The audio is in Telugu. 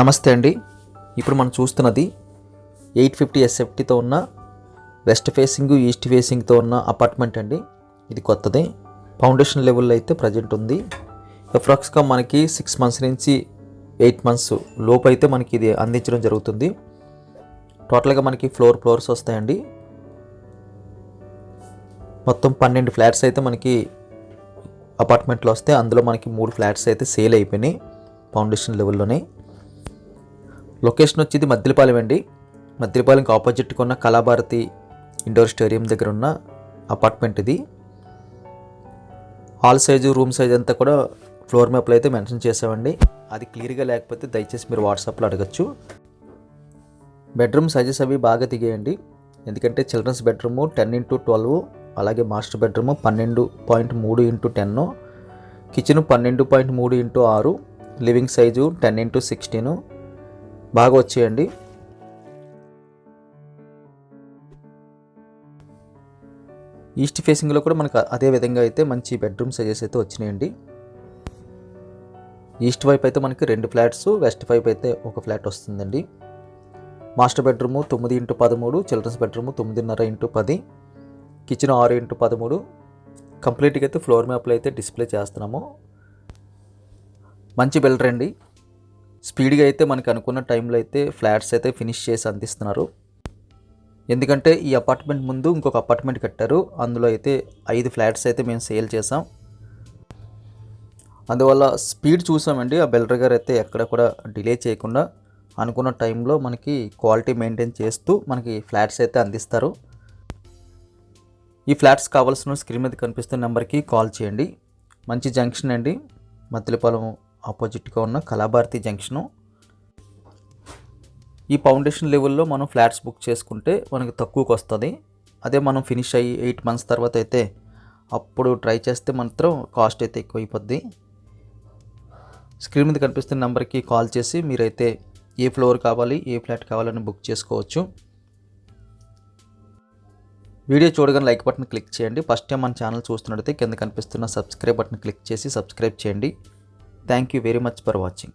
నమస్తే అండి. ఇప్పుడు మనం చూస్తున్నది 850 SFTతో ఉన్న వెస్ట్ ఫేసింగ్ ఈస్ట్ ఫేసింగ్తో ఉన్న అపార్ట్మెంట్ అండి. ఇది కొత్తదే, ఫౌండేషన్ లెవెల్లో అయితే ప్రజెంట్ ఉంది. అప్రాక్స్గా మనకి 6 months నుంచి 8 months లోపు అయితే మనకి ఇది అందించడం జరుగుతుంది. టోటల్గా మనకి ఫ్లోర్స్ వస్తాయండి. మొత్తం 12 ఫ్లాట్స్ అయితే మనకి అపార్ట్మెంట్లో వస్తే అందులో మనకి 3 ఫ్లాట్స్ అయితే సేల్ అయిపోయినాయి ఫౌండేషన్ లెవెల్లోనే. లొకేషన్ వచ్చేది మద్దిలపాలెం అండి. మద్దిలపాలెంకి ఆపోజిట్గా ఉన్న కళాభారతి ఇండోర్ స్టేడియం దగ్గర ఉన్న అపార్ట్మెంట్ ఇది. హాల్ సైజు, రూమ్ సైజ్ అంతా కూడా ఫ్లోర్ మ్యాప్లో అయితే మెన్షన్ చేసామండి. అది క్లియర్గా లేకపోతే దయచేసి మీరు వాట్సాప్లో అడగచ్చు. బెడ్రూమ్ సైజెస్ అవి బాగా దిగాయండి. ఎందుకంటే చిల్డ్రన్స్ బెడ్రూమ్ 10x12, అలాగే master bedroom 12.3x10, kitchen 12.3x6, living size 10x16 బాగా వచ్చాయండి. ఈస్ట్ ఫేసింగ్లో కూడా మనకు అదే విధంగా అయితే మంచి బెడ్రూమ్ సైజెస్ అయితే వచ్చినాయండి. ఈస్ట్ వైపు అయితే మనకి 2 ఫ్లాట్స్, వెస్ట్ వైపు అయితే 1 ఫ్లాట్ వస్తుందండి. Master bedroom 9x13, children's bedroom 9.5x10, kitchen 6x13. కంప్లీట్గా అయితే ఫ్లోర్ మ్యాప్లో అయితే డిస్ప్లే చేస్తున్నాము. మంచి బిల్డర్ అండి. స్పీడ్గా అయితే మనకు అనుకున్న టైంలో అయితే ఫ్లాట్స్ అయితే ఫినిష్ చేసి అందిస్తున్నారు. ఎందుకంటే ఈ అపార్ట్మెంట్ ముందు ఇంకొక అపార్ట్మెంట్ కట్టారు, అందులో అయితే 5 ఫ్లాట్స్ అయితే మేము సేల్ చేసాం. అందువల్ల స్పీడ్ చూసామండి. ఆ బిల్డర్ గారు అయితే ఎక్కడ కూడా డిలే చేయకుండా అనుకున్న టైంలో మనకి క్వాలిటీ మెయింటైన్ చేస్తూ మనకి ఫ్లాట్స్ అయితే అందిస్తారు. ఈ ఫ్లాట్స్ కావాల్సిన స్క్రీన్ మీద కనిపిస్తున్న నెంబర్కి కాల్ చేయండి. మంచి జంక్షన్ అండి, మద్దిలపాలెం ఆపోజిట్గా ఉన్న కళాభారతి జంక్షను. ఈ ఫౌండేషన్ లెవెల్లో మనం ఫ్లాట్స్ బుక్ చేసుకుంటే మనకి తక్కువకి వస్తుంది. అదే మనం ఫినిష్ అయ్యి 8 months తర్వాత అయితే అప్పుడు ట్రై చేస్తే మాత్రం కాస్ట్ అయితే ఎక్కువ అయిపోద్ది. స్క్రీన్ మీద కనిపిస్తున్న నెంబర్కి కాల్ చేసి మీరైతే ఏ ఫ్లోర్ కావాలి, ఏ ఫ్లాట్ కావాలని బుక్ చేసుకోవచ్చు. వీడియో చూడగానే లైక్ బటన్ క్లిక్ చేయండి. ఫస్ట్ టైం మన ఛానల్ చూస్తున్నట్టయితే కింద కనిపిస్తున్న సబ్స్క్రైబ్ బటన్ క్లిక్ చేసి సబ్స్క్రైబ్ చేయండి. Thank you very much for watching.